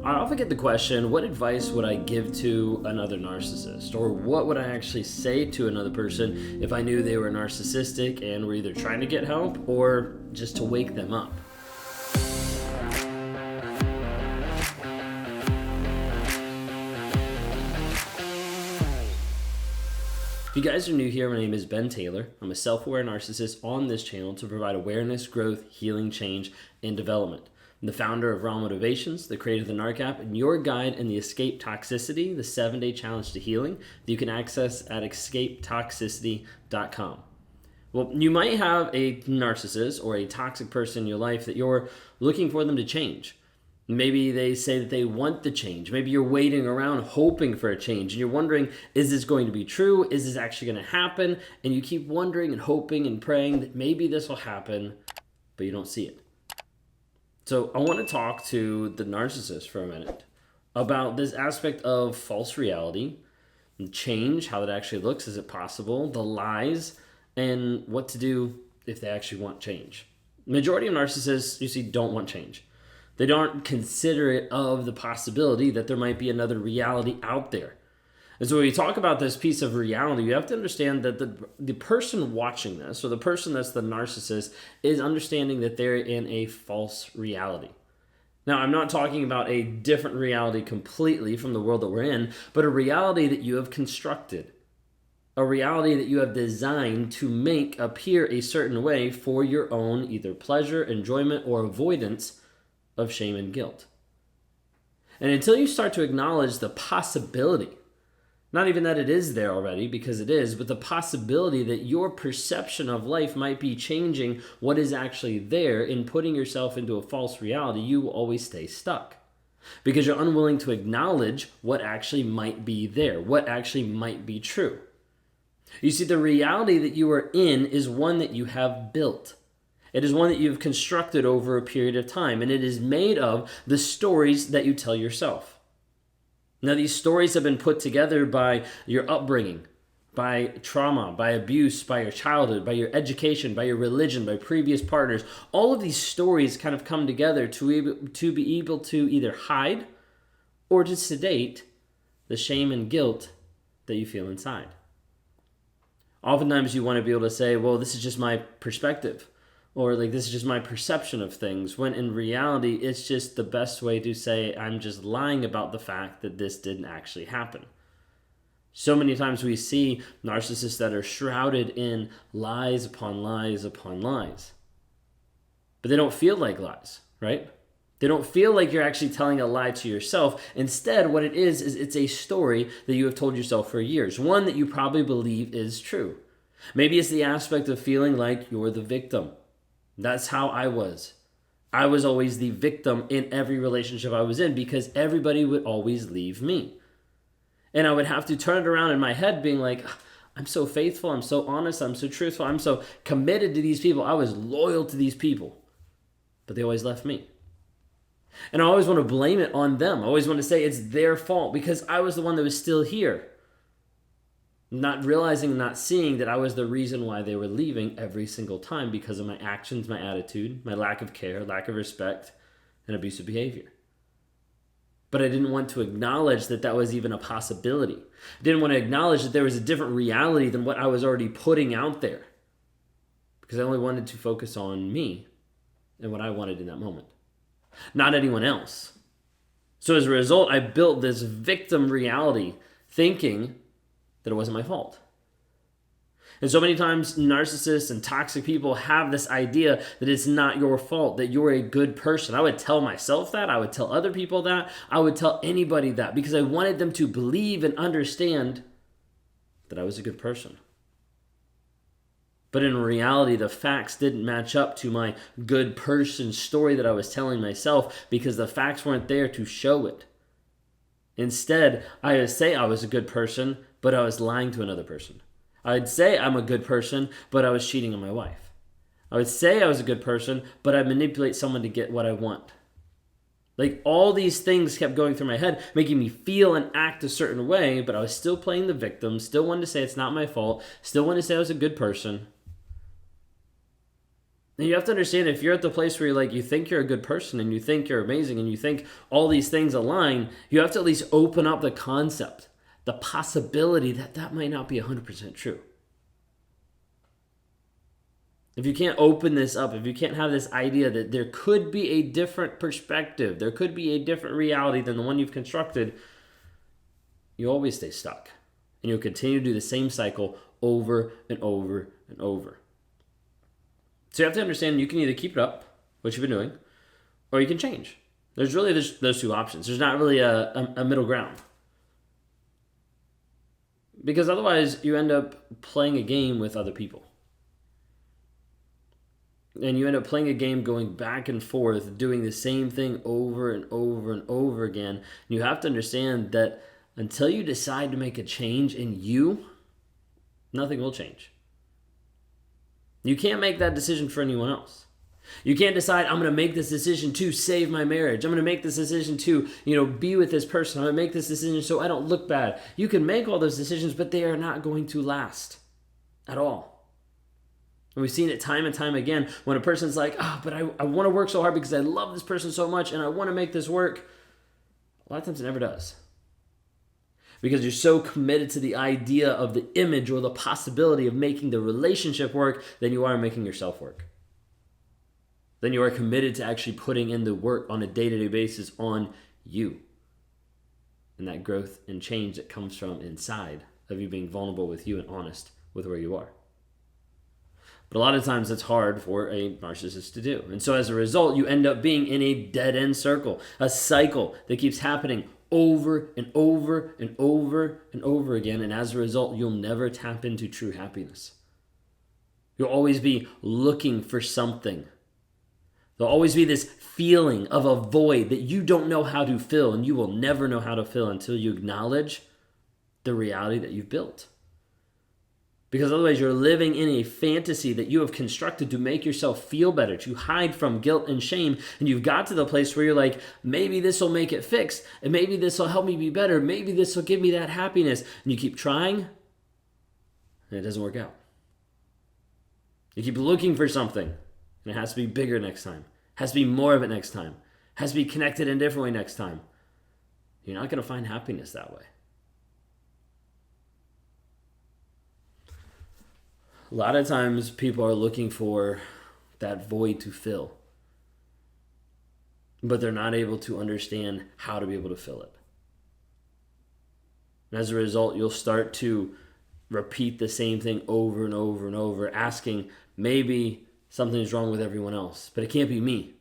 I often get the question, what advice would I give to another narcissist? Or what would I actually say to another person if I knew they were narcissistic and were either trying to get help or just to wake them up? If you guys are new here, my name is Ben Taylor. I'm a self-aware narcissist on this channel to provide awareness, growth, healing, change, and development. I'm the founder of Raw Motivations, the creator of the NARC app, and your guide in the Escape Toxicity, the 7-day challenge to healing that you can access at escapetoxicity.com. Well, you might have a narcissist or a toxic person in your life that you're looking for them to change. Maybe they say that they want the change. Maybe you're waiting around hoping for a change and you're wondering, is this going to be true? Is this actually going to happen? And you keep wondering and hoping and praying that maybe this will happen, but you don't see it. So I want to talk to the narcissist for a minute about this aspect of false reality, change, how it actually looks, is it possible, the lies, and what to do if they actually want change. Majority of narcissists, you see, don't want change. They don't consider it of the possibility that there might be another reality out there. And so when we talk about this piece of reality, you have to understand that the person watching this, or the person that's the narcissist, is understanding that they're in a false reality. Now, I'm not talking about a different reality completely from the world that we're in, but a reality that you have constructed. A reality that you have designed to make appear a certain way for your own either pleasure, enjoyment, or avoidance of shame and guilt. And until you start to acknowledge the possibility, not even that it is there already, because it is, but the possibility that your perception of life might be changing what is actually there in putting yourself into a false reality, you will always stay stuck. Because you're unwilling to acknowledge what actually might be there, what actually might be true. You see, the reality that you are in is one that you have built. It is one that you've constructed over a period of time, and it is made of the stories that you tell yourself. Now, these stories have been put together by your upbringing, by trauma, by abuse, by your childhood, by your education, by your religion, by previous partners. All of these stories kind of come together to be able to either hide or to sedate the shame and guilt that you feel inside. Oftentimes you want to be able to say, well, this is just my perspective. Or like, this is just my perception of things, when in reality, it's just the best way to say, I'm just lying about the fact that this didn't actually happen. So many times we see narcissists that are shrouded in lies upon lies upon lies. But they don't feel like lies, right? They don't feel like you're actually telling a lie to yourself. Instead, what it is it's a story that you have told yourself for years, one that you probably believe is true. Maybe it's the aspect of feeling like you're the victim. That's how I was. I was always the victim in every relationship I was in because everybody would always leave me. And I would have to turn it around in my head being like, I'm so faithful, I'm so honest, I'm so truthful, I'm so committed to these people. I was loyal to these people, but they always left me. And I always want to blame it on them. I always want to say it's their fault because I was the one that was still here. Not realizing, not seeing that I was the reason why they were leaving every single time because of my actions, my attitude, my lack of care, lack of respect, and abusive behavior. But I didn't want to acknowledge that that was even a possibility. I didn't want to acknowledge that there was a different reality than what I was already putting out there. Because I only wanted to focus on me and what I wanted in that moment. Not anyone else. So as a result, I built this victim reality thinking that it wasn't my fault. And so many times narcissists and toxic people have this idea that it's not your fault, that you're a good person. I would tell myself that. I would tell other people that. I would tell anybody that because I wanted them to believe and understand that I was a good person. But in reality, the facts didn't match up to my good person story that I was telling myself because the facts weren't there to show it. Instead, I would say I was a good person, but I was lying to another person. I'd say I'm a good person, but I was cheating on my wife. I would say I was a good person, but I'd manipulate someone to get what I want. Like all these things kept going through my head, making me feel and act a certain way, but I was still playing the victim, still wanted to say it's not my fault, still wanted to say I was a good person. And you have to understand, if you're at the place where you're like, you think you're a good person and you think you're amazing and you think all these things align, you have to at least open up the concept, the possibility that that might not be 100% true. If you can't open this up, if you can't have this idea that there could be a different perspective, there could be a different reality than the one you've constructed, you always stay stuck. And you'll continue to do the same cycle over and over and over. So you have to understand, you can either keep it up, what you've been doing, or you can change. There's really those two options. There's not really a middle ground. Because otherwise you end up playing a game with other people. And you end up playing a game going back and forth, doing the same thing over and over and over again. And you have to understand that until you decide to make a change in you, nothing will change. You can't make that decision for anyone else. You can't decide, I'm going to make this decision to save my marriage. I'm going to make this decision to, be with this person. I'm going to make this decision so I don't look bad. You can make all those decisions, but they are not going to last at all. And we've seen it time and time again when a person's like, but I want to work so hard because I love this person so much and I want to make this work. A lot of times it never does. Because you're so committed to the idea of the image or the possibility of making the relationship work than you are making yourself work. Then you are committed to actually putting in the work on a day-to-day basis on you. And that growth and change that comes from inside of you being vulnerable with you and honest with where you are. But a lot of times it's hard for a narcissist to do. And so as a result, you end up being in a dead-end circle, a cycle that keeps happening over and over and over and over again. And as a result, you'll never tap into true happiness. You'll always be looking for something. There'll always be this feeling of a void that you don't know how to fill, and you will never know how to fill until you acknowledge the reality that you've built. Because otherwise you're living in a fantasy that you have constructed to make yourself feel better, to hide from guilt and shame. And you've got to the place where you're like, maybe this will make it fixed. And maybe this will help me be better. Maybe this will give me that happiness. And you keep trying, and it doesn't work out. You keep looking for something, and it has to be bigger next time. It has to be more of it next time. It has to be connected in a different way next time. You're not going to find happiness that way. A lot of times people are looking for that void to fill, but they're not able to understand how to be able to fill it. And as a result, you'll start to repeat the same thing over and over and over, asking, maybe something's wrong with everyone else, but it can't be me.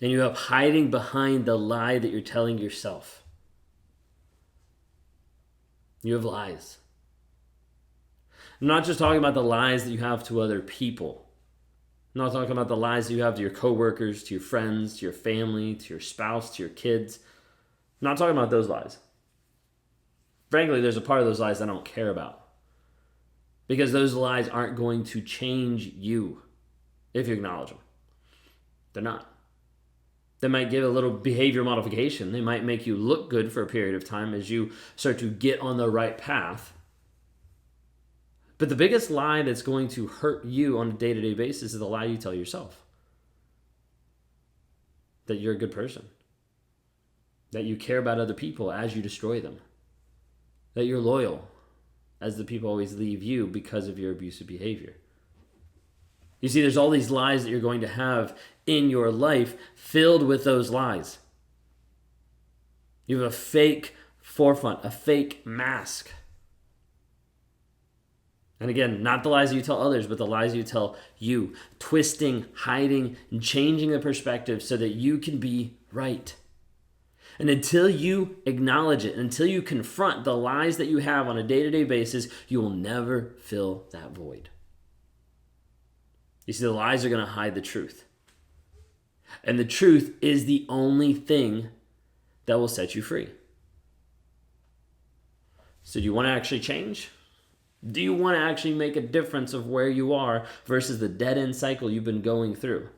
And you end up hiding behind the lie that you're telling yourself. You have lies. I'm not just talking about the lies that you have to other people. I'm not talking about the lies that you have to your coworkers, to your friends, to your family, to your spouse, to your kids. I'm not talking about those lies. Frankly, there's a part of those lies I don't care about. Because those lies aren't going to change you if you acknowledge them. They're not. They might give a little behavior modification. They might make you look good for a period of time as you start to get on the right path. But the biggest lie that's going to hurt you on a day-to-day basis is the lie you tell yourself. That you're a good person. That you care about other people as you destroy them. That you're loyal as the people always leave you because of your abusive behavior. You see, there's all these lies that you're going to have in your life filled with those lies. You have a fake forefront, a fake mask. And again, not the lies that you tell others, but the lies you tell you. Twisting, hiding, and changing the perspective so that you can be right. And until you acknowledge it, until you confront the lies that you have on a day-to-day basis, you will never fill that void. You see, the lies are going to hide the truth. And the truth is the only thing that will set you free. So do you want to actually change? Do you want to actually make a difference of where you are versus the dead-end cycle you've been going through?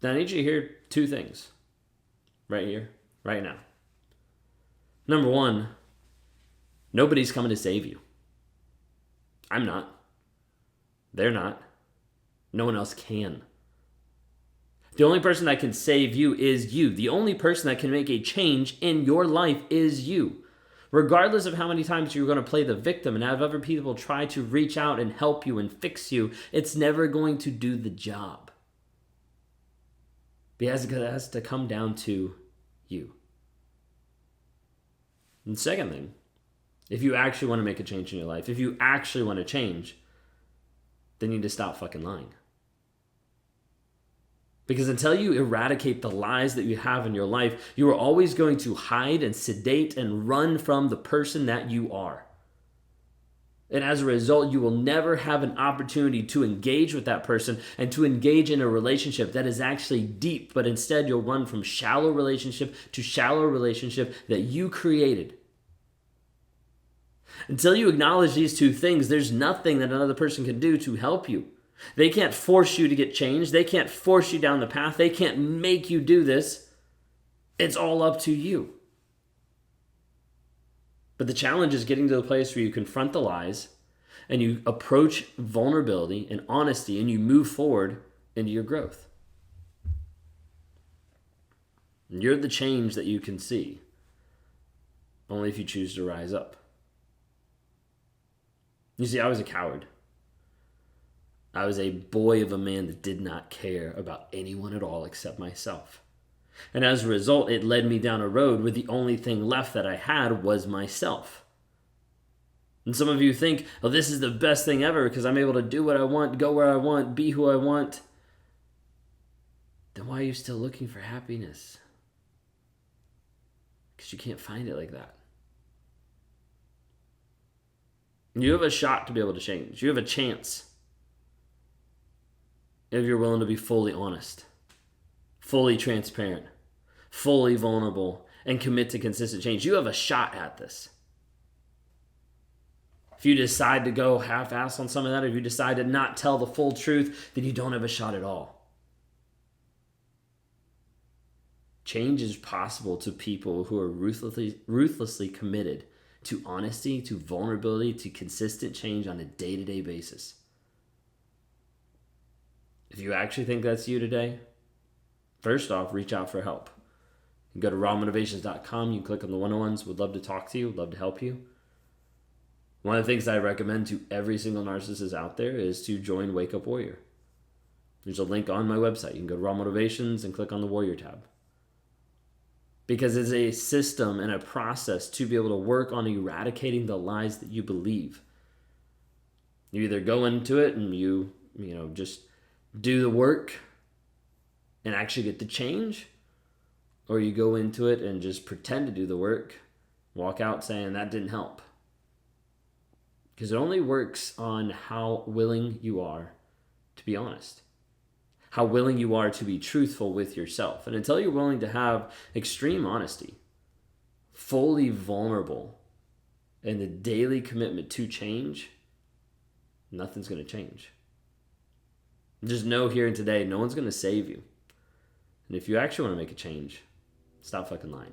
Now, I need you to hear two things right here, right now. Number one, nobody's coming to save you. I'm not. They're not. No one else can. The only person that can save you is you. The only person that can make a change in your life is you. Regardless of how many times you're going to play the victim and have other people try to reach out and help you and fix you, it's never going to do the job. Because it has to come down to you. And second thing, if you actually want to make a change in your life, if you actually want to change, then you need to stop fucking lying. Because until you eradicate the lies that you have in your life, you are always going to hide and sedate and run from the person that you are. And as a result, you will never have an opportunity to engage with that person and to engage in a relationship that is actually deep, but instead you'll run from shallow relationship to shallow relationship that you created. Until you acknowledge these two things, there's nothing that another person can do to help you. They can't force you to get changed. They can't force you down the path. They can't make you do this. It's all up to you. But the challenge is getting to the place where you confront the lies and you approach vulnerability and honesty and you move forward into your growth. And you're the change that you can see, only if you choose to rise up. You see, I was a coward. I was a boy of a man that did not care about anyone at all except myself. And as a result, it led me down a road where the only thing left that I had was myself. And some of you think, oh, this is the best thing ever because I'm able to do what I want, go where I want, be who I want. Then why are you still looking for happiness? Because you can't find it like that. You have a shot to be able to change. You have a chance. If you're willing to be fully honest, fully transparent, fully vulnerable, and commit to consistent change, you have a shot at this. If you decide to go half-ass on some of that, or if you decide to not tell the full truth, then you don't have a shot at all. Change is possible to people who are ruthlessly committed to honesty, to vulnerability, to consistent change on a day-to-day basis. If you actually think that's you today, first off, reach out for help. You can go to rawmotivations.com, you click on the 101s, would love to talk to you, would love to help you. One of the things I recommend to every single narcissist out there is to join Wake Up Warrior. There's a link on my website. You can go to Raw Motivations and click on the Warrior tab. Because it's a system and a process to be able to work on eradicating the lies that you believe. You either go into it and you just do the work and actually get the change, or you go into it and just pretend to do the work, walk out saying that didn't help. Because it only works on how willing you are to be honest, how willing you are to be truthful with yourself. And until you're willing to have extreme honesty, fully vulnerable, and the daily commitment to change, nothing's going to change. Just know here and today, no one's going to save you. And if you actually want to make a change, stop fucking lying.